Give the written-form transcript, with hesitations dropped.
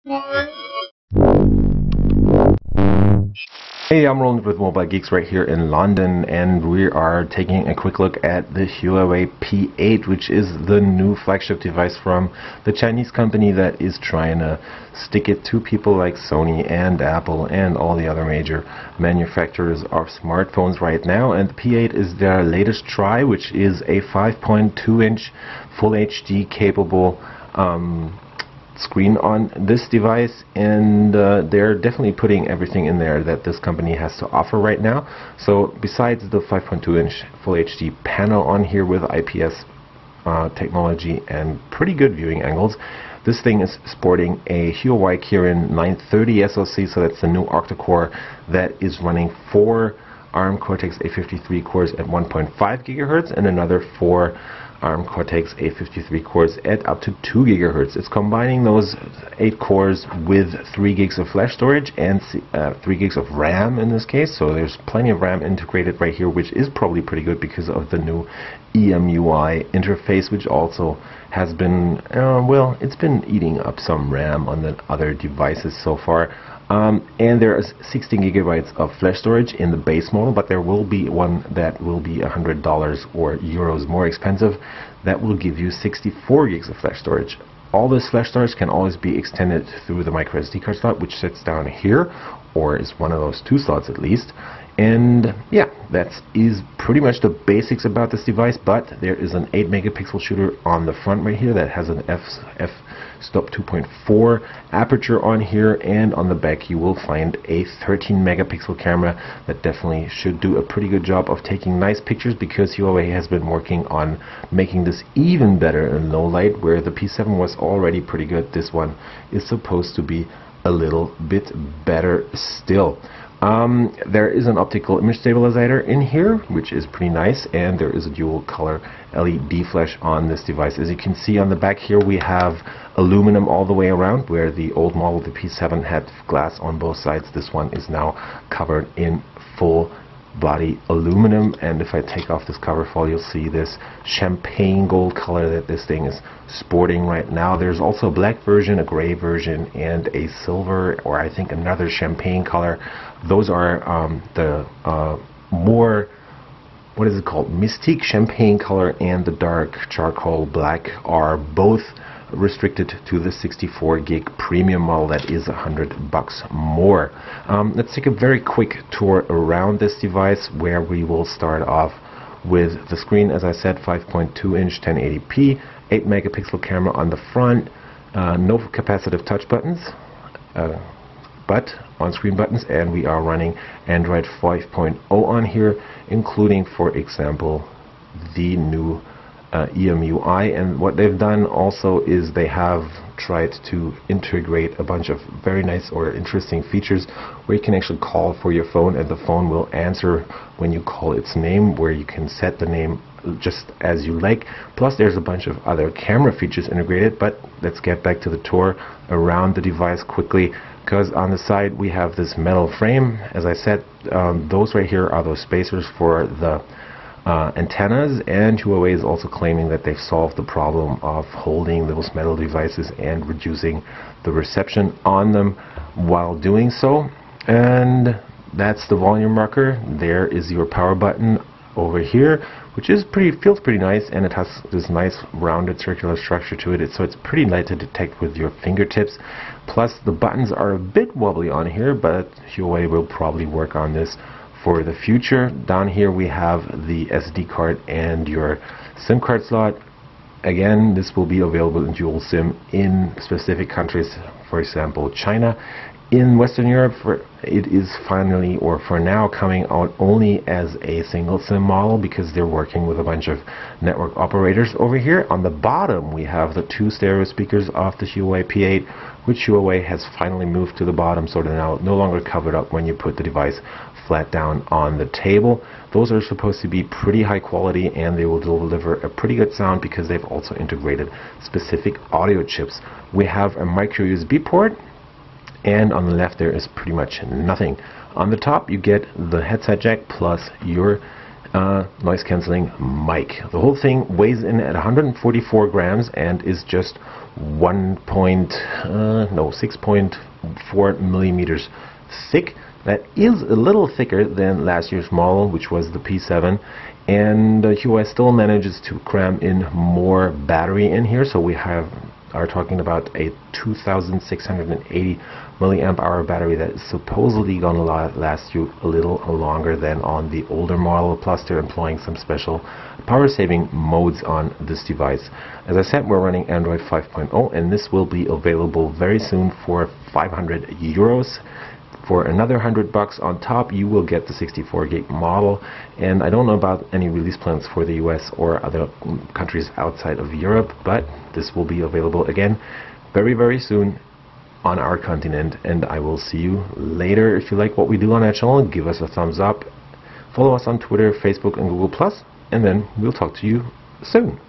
Hey, I'm Roland with Mobile Geeks right here in London, and we are taking a quick look at the Huawei P8, which is the new flagship device from the Chinese company that is trying to stick it to people like Sony and Apple and all the other major manufacturers of smartphones right now. And the P8 is their latest try, which is a 5.2-inch Full HD capable screen on this device, and they're definitely putting everything in there that this company has to offer right now. So besides the 5.2-inch Full HD panel on here with IPS technology and pretty good viewing angles, this thing is sporting a Huawei Kirin 930 SoC, so that's the new octa-core that is running 4 ARM Cortex-A53 cores at 1.5 GHz and another 4 ARM Cortex-A53 cores at up to 2 GHz. It's combining those 8 cores with 3 gigs of flash storage and 3 gigs of RAM in this case. So there's plenty of RAM integrated right here, which is probably pretty good because of the new EMUI interface, which also has been, well, it's been eating up some RAM on the other devices so far. And there is 16 gigabytes of flash storage in the base model, but there will be one that will be $100 or euros more expensive that will give you 64 gigs of flash storage. All this flash storage can always be extended through the micro SD card slot, which sits down here, or is one of those 2 slots at least. And yeah, that is pretty much the basics about this device, but there is an 8 megapixel shooter on the front right here that has an f-stop 2.4 aperture on here, and on the back you will find a 13 megapixel camera that definitely should do a pretty good job of taking nice pictures, because Huawei has been working on making this even better in low light. Where the P7 was already pretty good, this one is supposed to be a little bit better still. There is an optical image stabilizer in here, which is pretty nice, and there is a dual color LED flash on this device. As you can see on the back here, we have aluminum all the way around, where the old model, the P7, had glass on both sides. This one is now covered in full body aluminum, and if I take off this cover foil, you'll see this champagne gold color that this thing is sporting right now. There's also a black version, a gray version, and a silver, or I think another champagne color. Those are the more, what is it called, Mystique champagne color, and the dark charcoal black are both restricted to the 64 gig premium model that is $100 more. Let's take a very quick tour around this device, where we will start off with the screen. As I said, 5.2-inch 1080p, 8 megapixel camera on the front, no capacitive touch buttons, but on-screen buttons, and we are running Android 5.0 on here, including, for example, the new EMUI. And what they've done also is they have tried to integrate a bunch of very nice or interesting features where you can actually call for your phone and the phone will answer when you call its name, where you can set the name just as you like. Plus there's a bunch of other camera features integrated, but let's get back to the tour around the device quickly, because on the side we have this metal frame. As I said, those right here are those spacers for the antennas, and Huawei is also claiming that they've solved the problem of holding those metal devices and reducing the reception on them while doing so. And that's the volume rocker. There is your power button over here, which is feels pretty nice, and it has this nice rounded circular structure to it, so it's pretty light to detect with your fingertips. Plus the buttons are a bit wobbly on here, but Huawei will probably work on this for the future. Down here we have the SD card and your SIM card slot. Again, this will be available in dual SIM in specific countries, for example China. In Western Europe, it is finally, or for now, coming out only as a single SIM model, because they're working with a bunch of network operators over here. On the bottom we have the 2 stereo speakers of the Huawei P8, which Huawei has finally moved to the bottom, so they're now no longer covered up when you put the device flat down on the table. Those are supposed to be pretty high quality, and they will deliver a pretty good sound because they've also integrated specific audio chips. We have a micro USB port, and on the left there is pretty much nothing. On the top you get the headset jack plus your noise cancelling mic. The whole thing weighs in at 144 grams and is just 6.4 millimeters thick. That is a little thicker than last year's model, which was the P7, and Huawei still manages to cram in more battery in here, so we are talking about a 2680 milliamp hour battery that is supposedly going to last you a little longer than on the older model, plus they're employing some special power saving modes on this device. As I said, we're running Android 5.0, and this will be available very soon for 500 euros. For another $100 on top, you will get the 64 gig model, and I don't know about any release plans for the US or other countries outside of Europe, but this will be available again very, very soon on our continent, and I will see you later. If you like what we do on our channel, give us a thumbs up, follow us on Twitter, Facebook, and Google+, and then we'll talk to you soon.